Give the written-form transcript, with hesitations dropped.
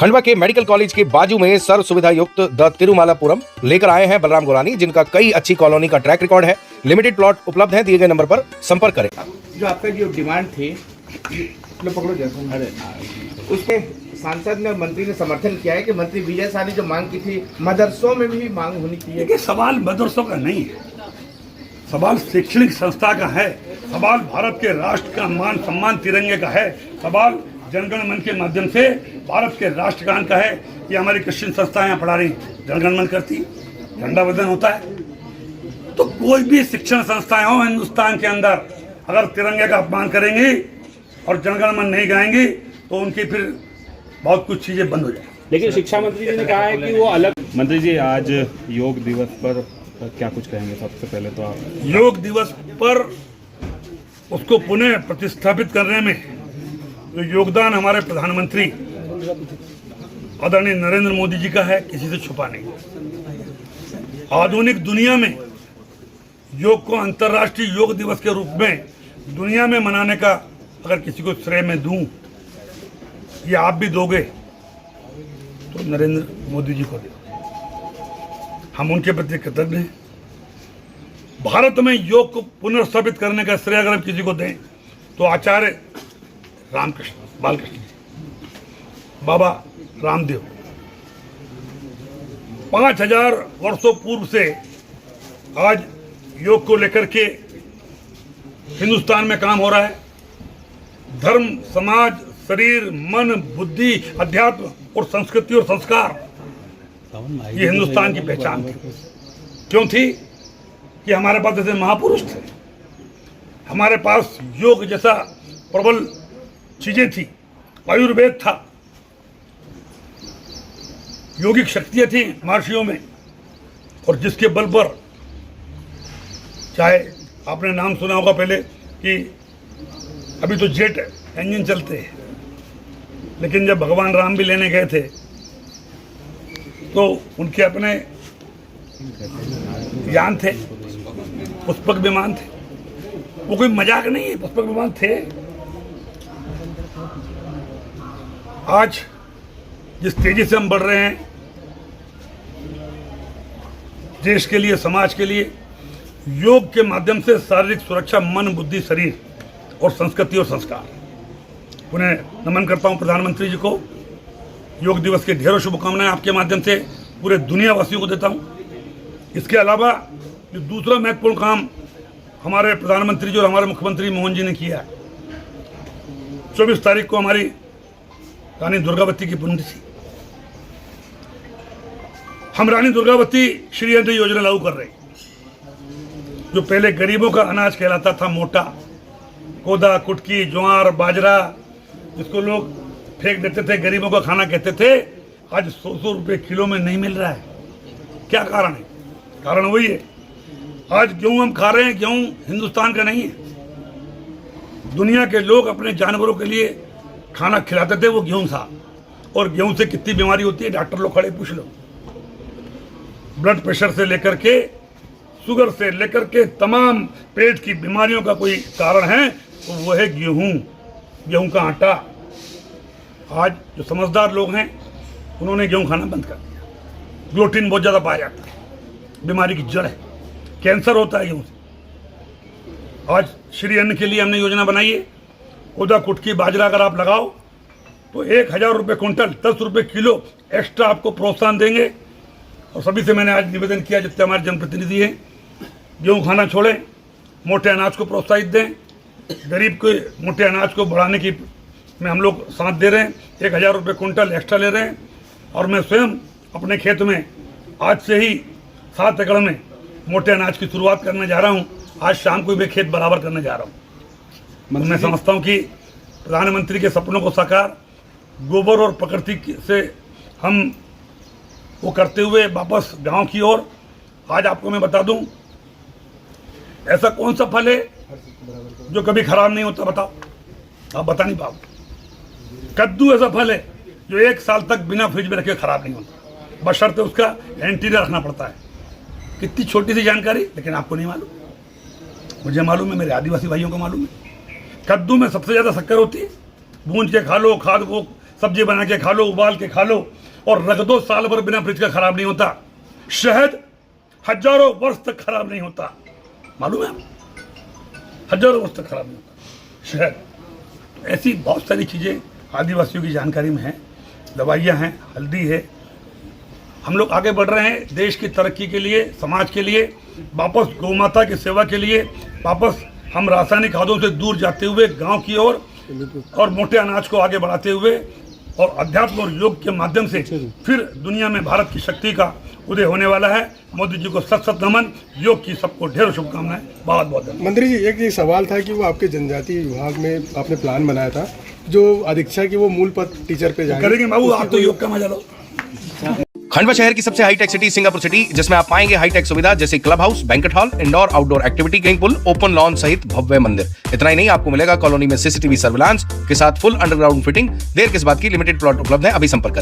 खंडवा के medical college के बाजू में सर्व सुविधा युक्त द तिरुमालापुरम लेकर आए हैं बलराम गोरानी, जिनका कई अच्छी कॉलोनी का ट्रैक रिकॉर्ड है। लिमिटेड प्लॉट उपलब्ध है, दिए गए नंबर पर संपर्क करें। जो आपका जो डिमांड थी पकड़ो उसके सांसद ने और मंत्री ने समर्थन किया है कि मंत्री विजय शाह ने जो मांग की थी मदरसों में भी मांग होनी चाहिए। देखिए, सवाल मदरसों का नहीं है, सवाल शैक्षणिक संस्था का है, सवाल भारत के राष्ट्र का मान सम्मान तिरंगे का है, सवाल जनगण मन के माध्यम से भारत के राष्ट्रगान का है। ये हमारी क्रिश्चियन संस्थाएं यहाँ पढ़ा रही, जनगण मन करती, झंडा वंदन होता है। तो कोई भी शिक्षण संस्थाएं हो हिंदुस्तान के अंदर अगर तिरंगे का अपमान करेंगी और जनगण मन नहीं गाएंगी तो उनकी फिर बहुत कुछ चीजें बंद हो जाएंगी। लेकिन शिक्षा मंत्री जी ने कहा है कि वो अलग। मंत्री जी, आज योग दिवस पर क्या कुछ कहेंगे? सबसे पहले तो आप योग दिवस पर उसको पुनः प्रतिस्थापित करने में जो योगदान हमारे प्रधानमंत्री आदरणीय नरेंद्र मोदी जी का है, किसी से छुपा नहीं। आधुनिक दुनिया में योग को अंतर्राष्ट्रीय योग दिवस के रूप में दुनिया में मनाने का अगर किसी को श्रेय मैं दूं, ये आप भी दोगे तो नरेंद्र मोदी जी को दे। हम उनके प्रति कृतज्ञ हैं। भारत में योग को पुनर्स्थापित करने का श्रेय अगर हम किसी को दें तो आचार्य रामकृष्ण बालकृष्ण बाबा रामदेव 5000 वर्षों पूर्व से आज योग को लेकर के हिंदुस्तान में काम हो रहा है। धर्म, समाज, शरीर, मन, बुद्धि, अध्यात्म और संस्कृति और संस्कार, ये हिंदुस्तान की पहचान थी। क्यों थी? कि हमारे पास ऐसे महापुरुष थे, हमारे पास योग जैसा प्रबल चीजें थी, आयुर्वेद था, योगिक शक्तियां थी महर्षियों में, और जिसके बल पर चाहे आपने नाम सुना होगा पहले कि अभी तो जेट इंजन चलते हैं, लेकिन जब भगवान राम भी लेने गए थे तो उनके अपने यान थे, पुष्पक विमान थे। वो कोई मजाक नहीं है, पुष्पक विमान थे। आज जिस तेजी से हम बढ़ रहे हैं देश के लिए, समाज के लिए, योग के माध्यम से शारीरिक सुरक्षा, मन, बुद्धि, शरीर और संस्कृति और संस्कार। उन्हें नमन करता हूं प्रधानमंत्री जी को। योग दिवस के ढेरों शुभकामनाएं आपके माध्यम से पूरे दुनिया वासियों को देता हूं। इसके अलावा जो दूसरा महत्वपूर्ण काम हमारे प्रधानमंत्री जी और हमारे मुख्यमंत्री मोहन जी ने किया है, 24 तारीख को हमारी रानी दुर्गावती की पुण्यतिथि, हम रानी दुर्गावती श्री अन्न योजना लागू कर रहे हैं। जो पहले गरीबों का अनाज कहलाता था, मोटा कोदा, कुटकी, ज्वार, बाजरा, जिसको लोग फेंक देते थे, गरीबों का खाना कहते थे, आज 100 रुपए किलो में नहीं मिल रहा है। क्या कारण है? कारण वही है, आज गेहूं हम खा रहे हैं, गेहूं हिंदुस्तान का नहीं है। दुनिया के लोग अपने जानवरों के लिए खाना खिलाते थे, वो गेहूं था। और गेहूं से कितनी बीमारी होती है, डॉक्टर लोग खड़े पूछ लो। ब्लड प्रेशर से लेकर के, शुगर से लेकर के, तमाम पेट की बीमारियों का कोई कारण है तो वो है गेहूं, गेहूं का आटा। आज जो समझदार लोग हैं उन्होंने गेहूं खाना बंद कर दिया। ग्लूटीन बहुत ज़्यादा पाया जाता है, बीमारी की जड़ है, कैंसर होता है गेहूं से। आज श्री अन्न के लिए हमने योजना बनाई है, कोदा, कुटकी, बाजरा अगर आप लगाओ तो 1000 रुपये क्विंटल, 10 रुपये किलो एक्स्ट्रा आपको प्रोत्साहन देंगे। और सभी से मैंने आज निवेदन किया, जितने हमारे जनप्रतिनिधि हैं, गेहूँ खाना छोड़ें, मोटे अनाज को प्रोत्साहित दें, गरीब के मोटे अनाज को बढ़ाने की में हम लोग साथ दे रहे हैं। 1000 रुपये क्विंटल एक्स्ट्रा ले रहे हैं। और मैं स्वयं अपने खेत में आज से ही 7 एकड़ में मोटे अनाज की शुरुआत करने जा रहा हूँ। आज शाम को मैं खेत बराबर करने जा रहा हूँ। मैं समझता हूँ कि प्रधानमंत्री के सपनों को साकार गोबर और प्रकृति से हम वो करते हुए वापस गांव की ओर। आज आपको मैं बता दूं, ऐसा कौन सा फल है जो कभी खराब नहीं होता? बताओ, आप बता नहीं पाओ। कद्दू ऐसा फल है जो 1 साल तक बिना फ्रिज में रखे खराब नहीं होता, बशर्ते उसका एंटीरियर रखना पड़ता है। कितनी छोटी सी जानकारी, लेकिन आपको नहीं मालूम, मुझे मालूम है, मेरे आदिवासी भाइयों को मालूम है। कद्दू में सबसे ज़्यादा शक्कर होती है, भूंज के खा लो, खाद वो सब्जी बना के खा लो, उबाल के खा लो, और रख दो, साल भर बिना फ्रिज का खराब नहीं होता। शहद हजारों वर्ष तक खराब नहीं होता, मालूम है? हजारों वर्ष तक खराब नहीं होता शहद। ऐसी बहुत सारी चीज़ें आदिवासियों की जानकारी में हैं, दवाइयाँ हैं, हल्दी है। हम लोग आगे बढ़ रहे हैं देश की तरक्की के लिए, समाज के लिए, वापस गौ माता की सेवा के लिए, वापस हम रासायनिक खादों से दूर जाते हुए गांव की ओर और मोटे अनाज को आगे बढ़ाते हुए और अध्यात्म और योग के माध्यम से फिर दुनिया में भारत की शक्ति का उदय होने वाला है। मोदी जी को सत सत नमन, योग की सबको ढेरों शुभकामनाएं, बहुत बहुत धन्यवाद। मंत्री जी, एक ये सवाल था कि वो आपके जनजातीय विभाग में आपने प्लान बनाया था, जो अधीक्षक की वो मूल पद टीचर पे जाएंगे, करेंगे बाबू, आप तो योग का मजा लो। खंडवा शहर की सबसे हाईटेक सिटी सिंगापुर सिटी, जिसमें आप पाएंगे हाईटेक सुविधा जैसे club house, banquet hall, indoor outdoor activity, swimming pool, open lawn सहित भव्य मंदिर। इतना ही नहीं, आपको मिलेगा कॉलोनी में सीसीटीवी सर्विलांस के साथ फुल अंडरग्राउंड फिटिंग। देर किस बात की, लिमिटेड प्लॉट उपलब्ध है, अभी संपर्क करें।